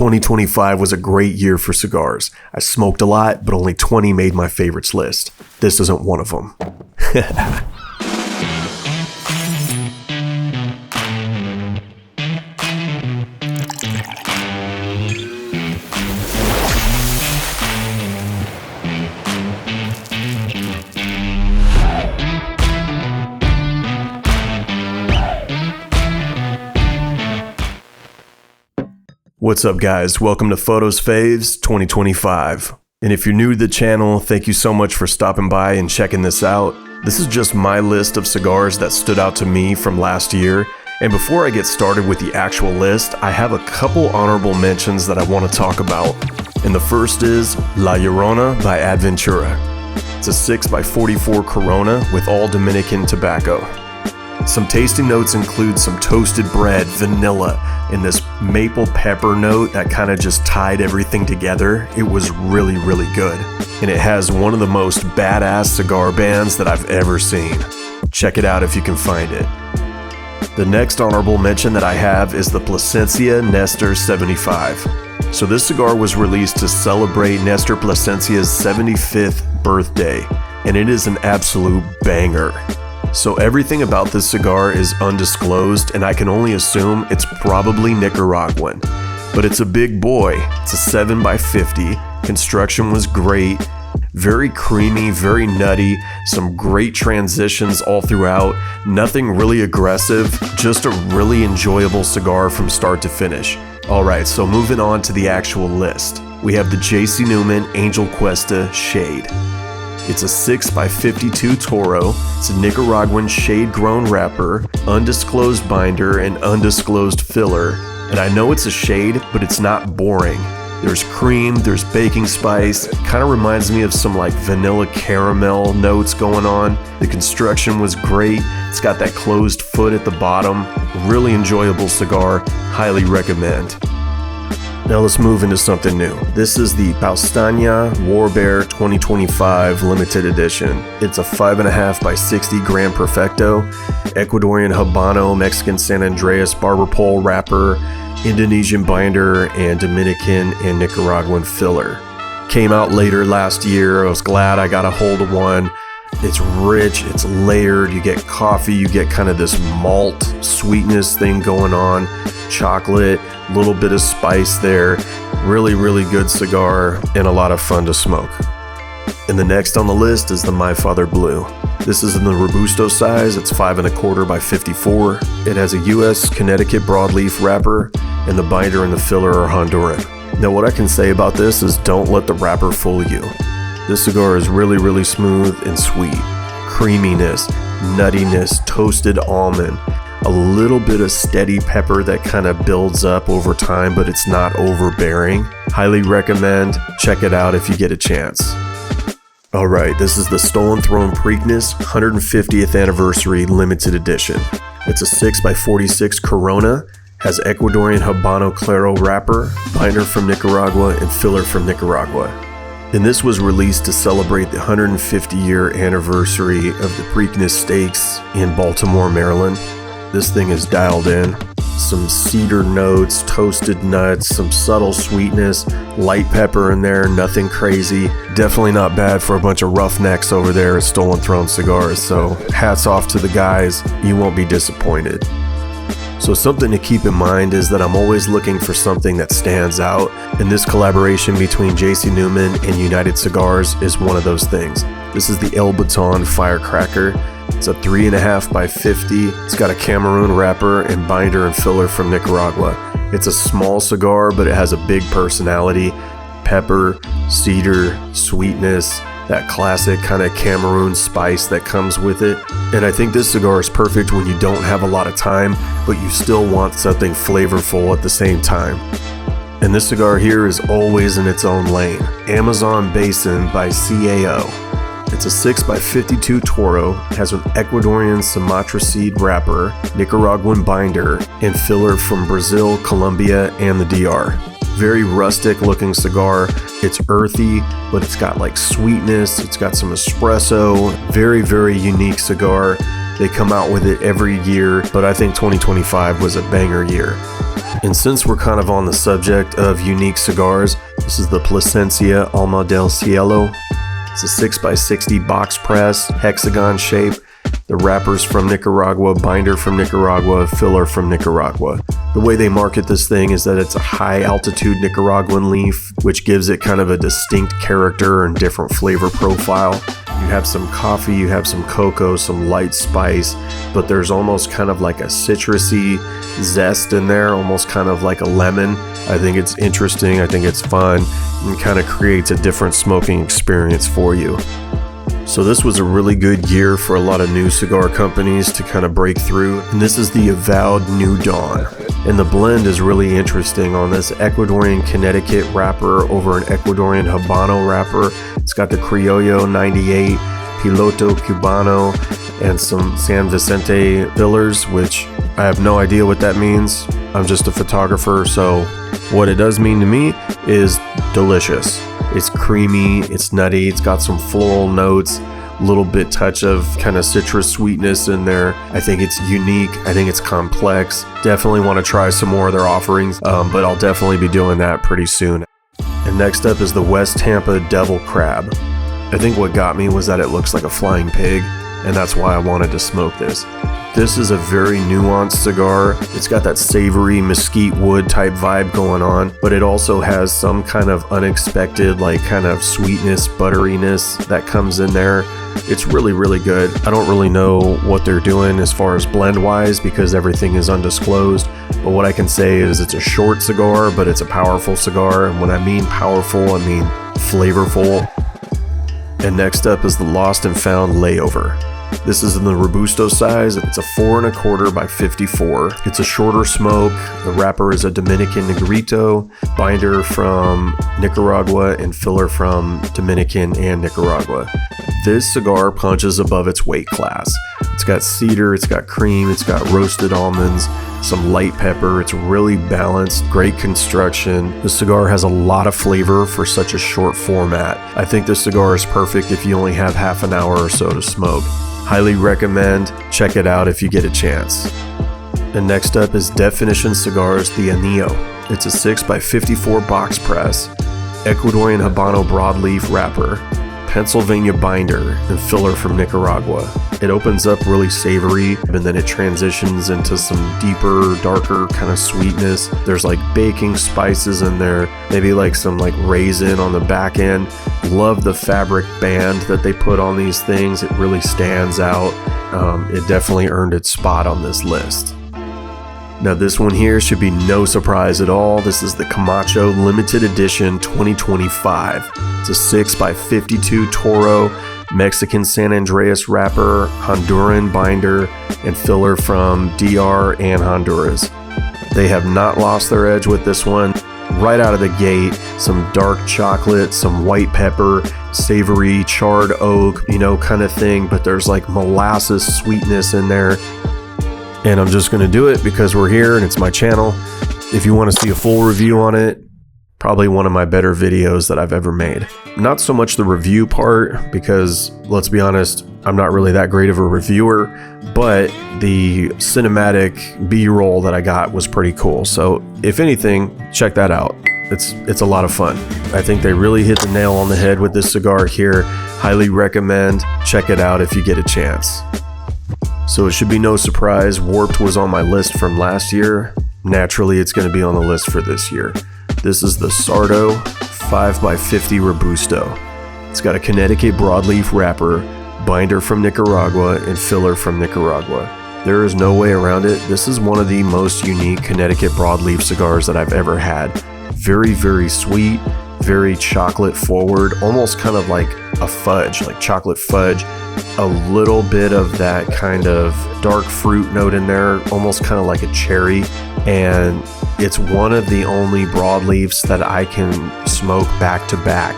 2025 was a great year for cigars. I smoked a lot, but only 20 made my favorites list. This isn't one of them. What's up, guys? Welcome to Fotos Faves 2025. And if you're new to the channel, thank you so much for stopping by and checking this out. This is just my list of cigars that stood out to me from last year. And before I get started with the actual list, I have a couple honorable mentions that I want to talk about. And the first is La Llorona by Adventura. It's a 6x44 Corona with all Dominican tobacco. Some tasting notes include some toasted bread, vanilla, and this maple pepper note that kind of just tied everything together. It was really, really good. And it has one of the most badass cigar bands that I've ever seen. Check it out if you can find it. The next honorable mention that I have is the Plasencia Nestor 75. So this cigar was released to celebrate Nestor Plasencia's 75th birthday, and it is an absolute banger. So everything about this cigar is undisclosed, and I can only assume it's probably Nicaraguan. But it's a big boy. It's a 7x50. Construction was great. Very creamy, very nutty. Some great transitions all throughout. Nothing really aggressive. Just a really enjoyable cigar from start to finish. Alright, so moving on to the actual list. We have the J.C. Newman Angel Cuesta Shade. It's a 6x52 Toro. It's a Nicaraguan shade-grown wrapper, undisclosed binder, and undisclosed filler. And I know it's a shade, but it's not boring. There's cream, there's baking spice. It kind of reminds me of some like vanilla caramel notes going on. The construction was great. It's got that closed foot at the bottom. Really enjoyable cigar. Highly recommend. Now let's move into something new. This is the Paustania War Bear 2025 limited edition. It's a 5.5x60 gram Perfecto, Ecuadorian Habano, Mexican San Andreas barber pole wrapper, Indonesian binder, and Dominican and Nicaraguan filler. Came out later last year. I was glad I got a hold of one. It's rich, it's layered, you get coffee, you get kind of this malt sweetness thing going on, chocolate, a little bit of spice there. Really, really good cigar and a lot of fun to smoke. And the next on the list is the My Father Blue. This is in the Robusto size. It's 5.25x54. It has a US Connecticut broadleaf wrapper, and the binder and the filler are Honduran. Now what I can say about this is don't let the wrapper fool you. This cigar is really, really smooth and sweet. Creaminess, nuttiness, toasted almond, a little bit of steady pepper that kind of builds up over time, but it's not overbearing. Highly recommend. Check it out if you get a chance. Alright, this is the Stolen Throne Preakness 150th Anniversary Limited Edition. It's a 6x46 Corona, has Ecuadorian Habano Claro wrapper, binder from Nicaragua, and filler from Nicaragua. And this was released to celebrate the 150-year anniversary of the Preakness Stakes in Baltimore, Maryland. This thing is dialed in. Some cedar notes, toasted nuts, some subtle sweetness, light pepper in there, nothing crazy. Definitely not bad for a bunch of roughnecks over there at Stolen Throne Cigars, so hats off to the guys. You won't be disappointed. So something to keep in mind is that I'm always looking for something that stands out, and this collaboration between J.C. Newman and United Cigars is one of those things. This is the El Baton Firecracker. It's a 3.5x50. It's got a Cameroon wrapper and binder and filler from Nicaragua. It's a small cigar, but it has a big personality. Pepper, cedar, sweetness, that classic kind of Cameroon spice that comes with it. And I think this cigar is perfect when you don't have a lot of time, but you still want something flavorful at the same time. And this cigar here is always in its own lane. Amazon Basin by CAO. It's a 6x52 Toro, has an Ecuadorian Sumatra seed wrapper, Nicaraguan binder, and filler from Brazil, Colombia, and the DR. Very rustic looking cigar. It's earthy, but it's got like sweetness. It's got some espresso. Very, very unique cigar. They come out with it every year, but I think 2025 was a banger year. And since we're kind of on the subject of unique cigars, this is the Plasencia Alma del Cielo. It's a 6x60 box press, hexagon shape. The wrapper's from Nicaragua, binder from Nicaragua, filler from Nicaragua. The way they market this thing is that it's a high altitude Nicaraguan leaf, which gives it kind of a distinct character and different flavor profile. You have some coffee, you have some cocoa, some light spice, but there's almost kind of like a citrusy zest in there, almost kind of like a lemon. I think it's interesting, I think it's fun, and kind of creates a different smoking experience for you. So this was a really good year for a lot of new cigar companies to kind of break through. And this is the Avowed New Dawn. And the blend is really interesting on this Ecuadorian Connecticut wrapper over an Ecuadorian Habano wrapper. It's got the Criollo 98, Piloto Cubano, and some San Vicente fillers, which I have no idea what that means. I'm just a photographer, so what it does mean to me is delicious. It's creamy, it's nutty, it's got some floral notes, a little bit touch of kind of citrus sweetness in there. I think it's unique, I think it's complex. Definitely want to try some more of their offerings, but I'll definitely be doing that pretty soon. And next up is the West Tampa Devil Crab. I think what got me was that it looks like a flying pig, and that's why I wanted to smoke this. This is a very nuanced cigar. It's got that savory mesquite wood type vibe going on, but it also has some kind of unexpected like kind of sweetness, butteriness that comes in there. It's really, really good. I don't really know what they're doing as far as blend wise because everything is undisclosed, but what I can say is it's a short cigar, but it's a powerful cigar. And when I mean powerful, I mean flavorful. And next up is the Lost and Found Layover. This is in the Robusto size. It's a 4 1/4 by 54. It's a shorter smoke. The wrapper is a Dominican Negrito, binder from Nicaragua, and filler from Dominican and Nicaragua. This cigar punches above its weight class. It's got cedar, it's got cream, it's got roasted almonds, some light pepper. It's really balanced, great construction. The cigar has a lot of flavor for such a short format. I think this cigar is perfect if you only have half an hour or so to smoke. Highly recommend. Check it out if you get a chance. And next up is Definition Cigars The Anillo. It's a 6x54 box press, Ecuadorian Habano broadleaf wrapper, Pennsylvania binder, and filler from Nicaragua. It opens up really savory and then it transitions into some deeper, darker kind of sweetness. There's like baking spices in there, maybe like some like raisin on the back end. Love the fabric band that they put on these things. It really stands out. It definitely earned its spot on this list. Now this one here should be no surprise at all. This is the Camacho Limited Edition 2025. It's a 6x52 Toro, Mexican San Andreas wrapper, Honduran binder, and filler from DR and Honduras. They have not lost their edge with this one. Right out of the gate, some dark chocolate, some white pepper, savory charred oak, kind of thing, but there's like molasses sweetness in there. And I'm just going to do it because we're here and it's my channel. If you want to see a full review on it, probably one of my better videos that I've ever made. Not so much the review part because, let's be honest, I'm not really that great of a reviewer, but the cinematic B-roll that I got was pretty cool. So if anything, check that out. It's a lot of fun. I think they really hit the nail on the head with this cigar here. Highly recommend. Check it out if you get a chance. So it should be no surprise, Warped was on my list from last year. Naturally, it's going to be on the list for this year. This is the Sardo 5x50 Robusto. It's got a Connecticut broadleaf wrapper, binder from Nicaragua, and filler from Nicaragua. There is no way around it. This is one of the most unique Connecticut broadleaf cigars that I've ever had. Very, very sweet, very chocolate forward, almost kind of like a fudge, like chocolate fudge. A little bit of that kind of dark fruit note in there, almost kind of like a cherry. And it's one of the only broadleafs that I can smoke back to back.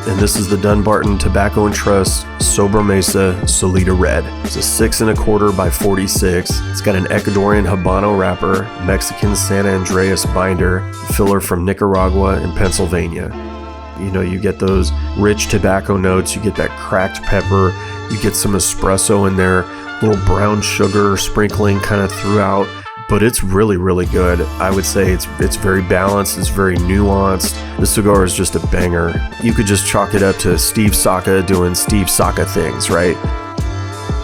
And this is the Dunbarton Tobacco and Trust Sobremesa Solita Red. It's a 6 1/4 by 46. It's got an Ecuadorian Habano wrapper, Mexican San Andreas binder, filler from Nicaragua and Pennsylvania. You get those rich tobacco notes, you get that cracked pepper, you get some espresso in there, little brown sugar sprinkling kind of throughout, but it's really, really good. I would say it's very balanced, it's very nuanced. This cigar is just a banger. You could just chalk it up to Steve Saka doing Steve Saka things, right?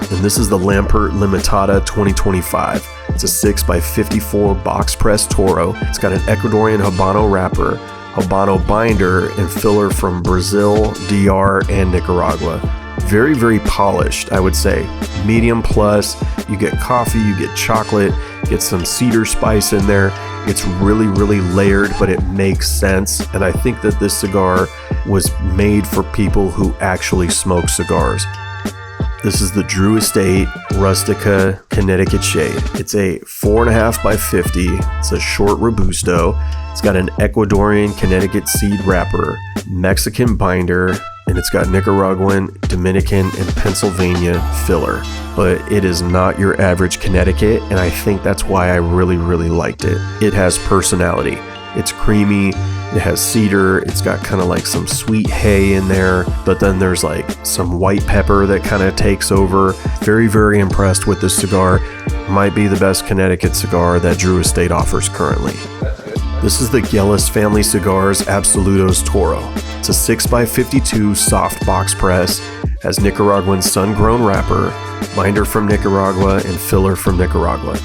And this is the Lampert Limitada 2025. It's a 6x54 box press Toro. It's got an Ecuadorian Habano wrapper, Habano binder, and filler from Brazil, DR, and Nicaragua. Very, very polished, I would say. Medium plus. You get coffee, you get chocolate, get some cedar spice in there. It's really, really layered, but it makes sense. And I think that this cigar was made for people who actually smoke cigars. This is the Drew Estate Rustica Connecticut Shade. It's a 4.5 by 50. It's a short Robusto. It's got an Ecuadorian Connecticut seed wrapper, Mexican binder, and it's got Nicaraguan, Dominican, and Pennsylvania filler. But it is not your average Connecticut, and I think that's why I really, really liked it. It has personality. It's creamy. It has cedar, it's got kind of like some sweet hay in there, but then there's like some white pepper that kind of takes over. Very, very impressed with this cigar. Might be the best Connecticut cigar that Drew Estate offers currently. This is the Gellis Family Cigars Absolutos Toro. It's a 6x52 soft box press, has Nicaraguan sun-grown wrapper, binder from Nicaragua, and filler from Nicaragua.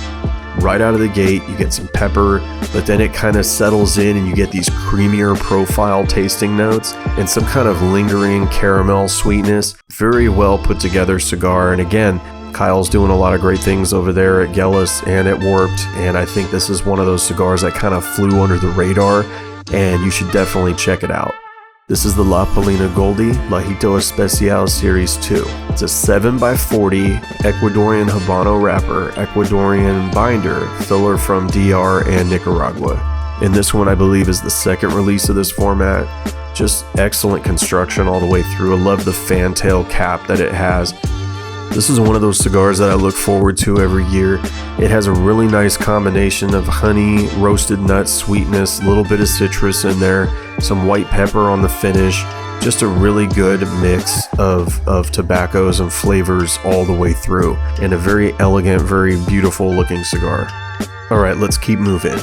Right out of the gate, you get some pepper, but then it kind of settles in and you get these creamier profile tasting notes and some kind of lingering caramel sweetness. Very well put together cigar. And again, Kyle's doing a lot of great things over there at Gellis and at Warped. And I think this is one of those cigars that kind of flew under the radar, and you should definitely check it out. This is the La Palina Goldie Lajito Especial Series 2. It's a 7x40 Ecuadorian Habano wrapper, Ecuadorian binder, filler from DR and Nicaragua. And this one I believe is the second release of this format. Just excellent construction all the way through. I love the fantail cap that it has. This is one of those cigars that I look forward to every year. It has a really nice combination of honey, roasted nut sweetness, a little bit of citrus in there, some white pepper on the finish. Just a really good mix of tobaccos and flavors all the way through, and a very elegant, very beautiful looking cigar. All right, let's keep moving.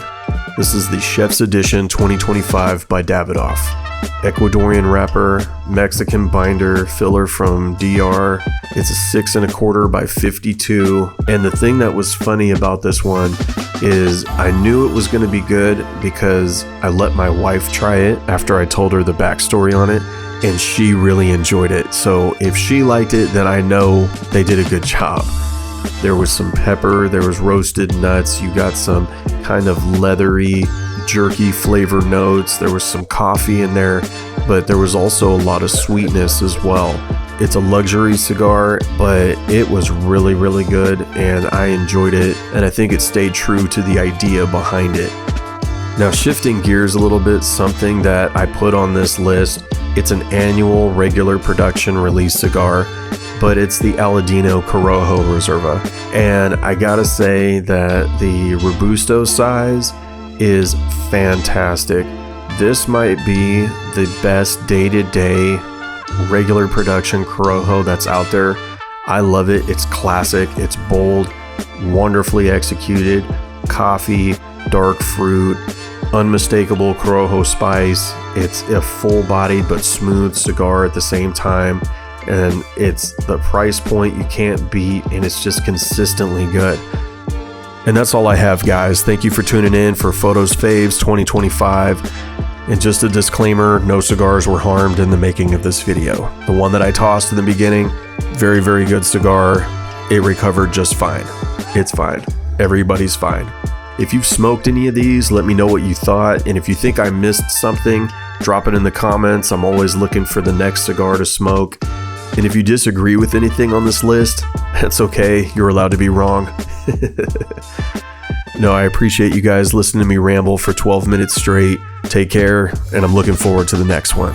This is the Chef's Edition 2025 by Davidoff. Ecuadorian wrapper, Mexican binder, filler from DR. It's a 6.25 by 52. And the thing that was funny about this one is I knew it was going to be good because I let my wife try it after I told her the backstory on it, and she really enjoyed it. So if she liked it, then I know they did a good job. There was some pepper, there was roasted nuts, you got some kind of leathery, jerky flavor notes, there was some coffee in there, but there was also a lot of sweetness as well. It's a luxury cigar, but it was really, really good, and I enjoyed it, and I think it stayed true to the idea behind it. Now, shifting gears a little bit, something that I put on this list, it's an annual regular production release cigar, but it's the Aladino Corojo Reserva. And I gotta say that the Robusto size is fantastic. This might be the best day-to-day regular production Corojo that's out there. I love it. It's classic, it's bold, wonderfully executed, coffee, dark fruit, unmistakable Corojo spice. It's a full-bodied but smooth cigar at the same time, and it's the price point you can't beat, and it's just consistently good. And that's all I have, guys. Thank you for tuning in for Fotos Faves 2025. And just a disclaimer, no cigars were harmed in the making of this video. The one that I tossed in the beginning, very, very good cigar. It recovered just fine. It's fine. Everybody's fine. If you've smoked any of these, let me know what you thought. And if you think I missed something, drop it in the comments. I'm always looking for the next cigar to smoke. And if you disagree with anything on this list, that's okay. You're allowed to be wrong. No, I appreciate you guys listening to me ramble for 12 minutes straight. Take care, and I'm looking forward to the next one.